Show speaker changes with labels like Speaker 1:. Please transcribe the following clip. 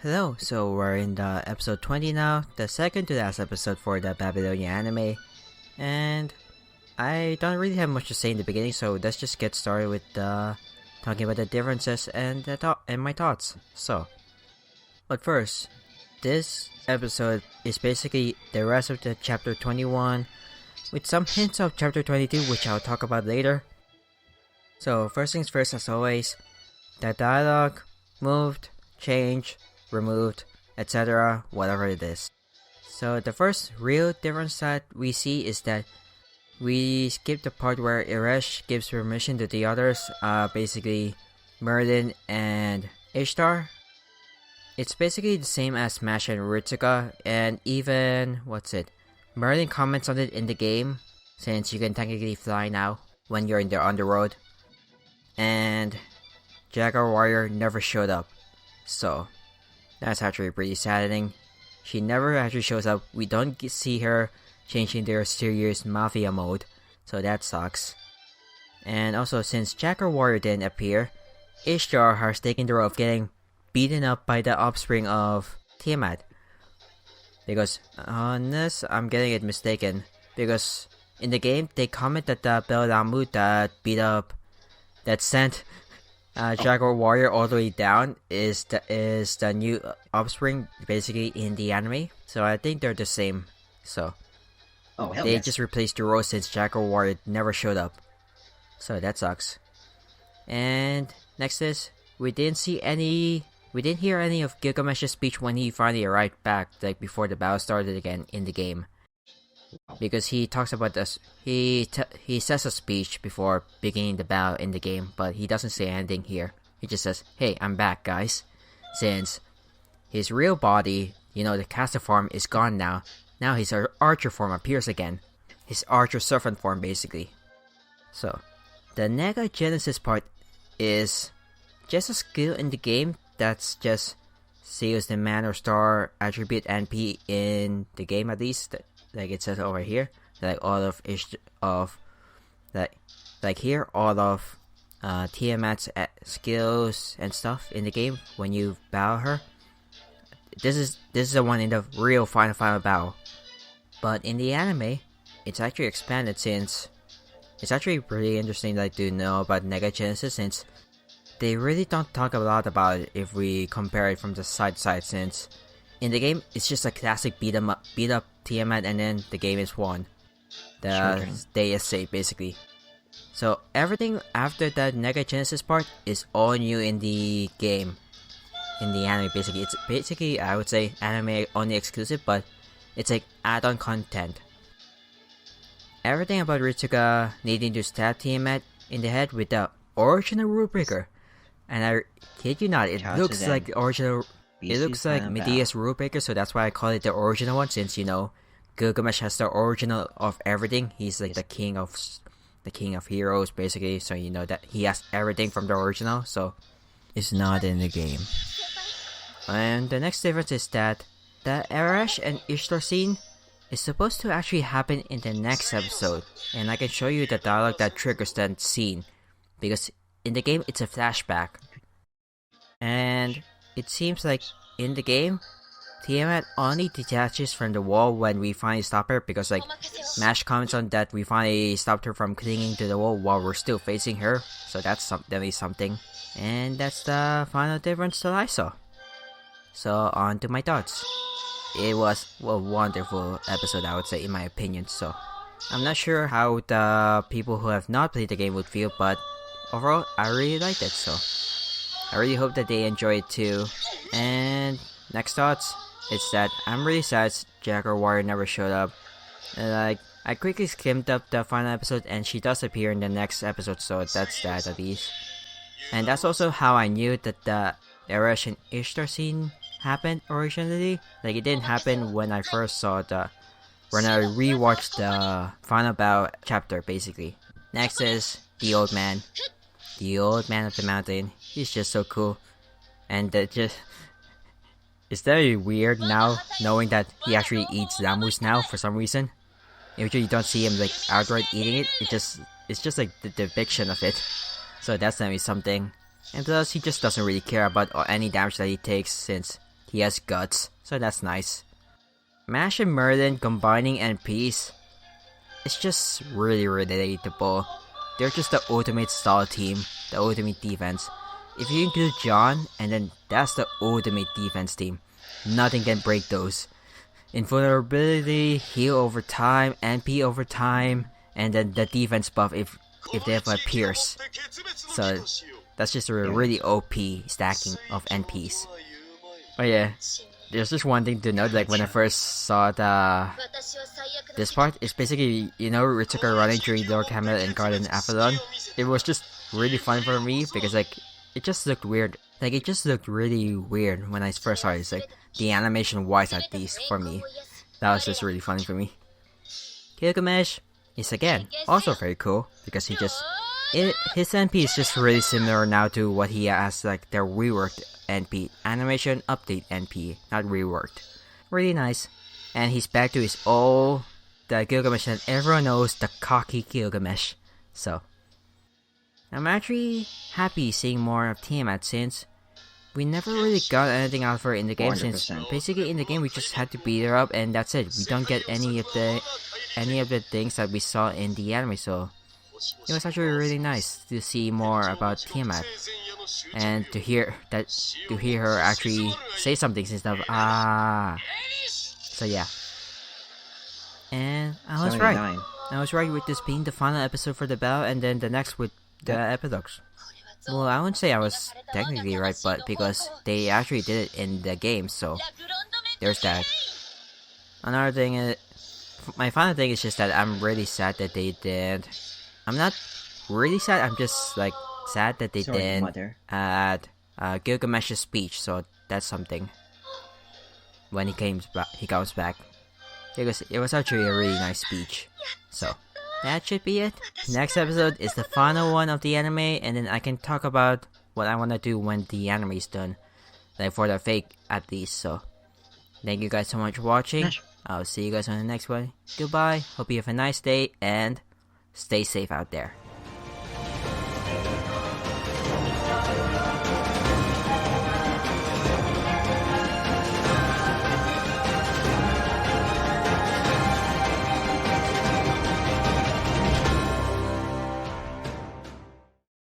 Speaker 1: Hello, so we're in the episode 20 now, the second to last episode for the Babylonia anime, and I don't really have much to say in the beginning, so let's just get started with talking about the differences and my thoughts. But first, this episode is basically the rest of the chapter 21, with some hints of chapter 22, which I'll talk about later. So first things first, as always, the dialogue moved, changed, removed, etc., whatever it is. So the first real difference that we see is that we skip the part where Eresh gives permission to the others, basically Merlin and Ishtar. It's basically the same as Masha and Ritsuka, and even, Merlin comments on it in the game, since you can technically fly now when you're in the underworld. And Jaguar Warrior never showed up, so that's actually pretty saddening. She never actually shows up. We don't see her changing their serious mafia mode, so that sucks. And also, since Jaguar Warrior didn't appear, Ishtar has taken the role of getting beaten up by the offspring of Tiamat. Because, unless I'm getting it mistaken, because in the game, they comment that the Belamut that sent Jaguar Warrior all the way down is the new offspring, basically, in the anime. So I think they're the same. So they just replaced the role since Jaguar Warrior never showed up. So that sucks. And next is, we didn't hear any of Gilgamesh's speech when he finally arrived back, like before the battle started again in the game. Because he talks about this, he says a speech before beginning the battle in the game, but he doesn't say anything here. He just says, "Hey, I'm back, guys." Since his real body, the caster form, is gone now. Now his archer form appears again. His archer servant form, basically. So, the Nega Genesis part is just a skill in the game that's just seals the man or star attribute NP in the game, at least. Like it says over here, like all of Tiamat's skills and stuff in the game when you battle her. This is the one in the real final battle. But in the anime, it's actually expanded, since it's actually pretty interesting to know about Nega Genesis, since they really don't talk a lot about it if we compare it from the side to side, since in the game it's just a classic beat up Tiamat, and then the game is won. The day is saved, basically. So everything after that Nega Genesis part is all new in the game. In the anime, basically. It's basically, I would say, anime only exclusive, but it's like add-on content. Everything about Ritsuka needing to stab Tiamat in the head with the original rule breaker. And I kid you not, it looks like the original. It looks like Medea's rule breaker, so that's why I call it the original one, since Gilgamesh has the original of everything. He's like the king of heroes, basically. So that he has everything from the original. So it's not in the game. And the next difference is that the Eresh and Ishtar scene is supposed to actually happen in the next episode, and I can show you the dialogue that triggers that scene, because in the game it's a flashback, and it seems like in the game, Tiamat only detaches from the wall when we finally stop her, because Mash comments on that we finally stopped her from clinging to the wall while we're still facing her, so that's definitely something. And that's the final difference that I saw. So on to my thoughts. It was a wonderful episode, I would say, in my opinion, so I'm not sure how the people who have not played the game would feel, but overall, I really liked it, so I really hope that they enjoy it too. And next thoughts is that I'm really sad Jaguar Warrior never showed up. I quickly skimmed up the final episode, and she does appear in the next episode, so that's that at least. And that's also how I knew that the Eresh and Ishtar scene happened originally. It didn't happen when I rewatched the final battle chapter, basically. Next is the old man. The old man of the mountain. He's just so cool. And it's very weird now, knowing that he actually eats llamus now for some reason. Usually you don't see him outright eating it. It's just like the depiction of it. So that's gonna be something. And plus, he just doesn't really care about any damage that he takes, since he has guts, so that's nice. Mash and Merlin combining NPs, it's just really relatable. They're just the ultimate style team, the ultimate defense. If you include John, and then that's the ultimate defense team. Nothing can break those. Invulnerability, heal over time, NP over time, and then the defense buff if they have a Pierce. So that's just a really OP stacking of NPs. Oh yeah, there's just one thing to note, like when I first saw this part, it's basically, you know, Ritsuka running through Lord Hamlet and Garden Avalon. It was just really fun for me because like it just looked weird. Like it just looked really weird when I first saw it. It's like the animation wise, at least for me, that was just really funny for me. Gilgamesh is again also very cool because his NP is just really similar now to what he has, like their reworked NP, animation update NP, not reworked. Really nice. And he's back to his old, the Gilgamesh that everyone knows, the cocky Gilgamesh. So I'm actually happy seeing more of Tiamat since we never really got anything out of her in the game. 100%. Since basically in the game we just had to beat her up and that's it. We don't get any of the things that we saw in the anime, so it was actually really nice to see more about Tiamat and to hear her actually say something instead of So yeah. And I was 79. Right. I was right with this being the final episode for the battle, and then the next with the epilogues. Well, I wouldn't say I was technically right, but because they actually did it in the game, so there's that. Another thing is, my final thing is just that I'm really sad that they did. I'm not really sad, I'm just like sad that they didn't add Gilgamesh's speech, so that's something. When he comes back. Because it was actually a really nice speech. So that should be it. Next episode is the final one of the anime, and then I can talk about what I want to do when the anime is done. Like for the fake at least, so. Thank you guys so much for watching. I'll see you guys on the next one. Goodbye, hope you have a nice day, and stay safe out there.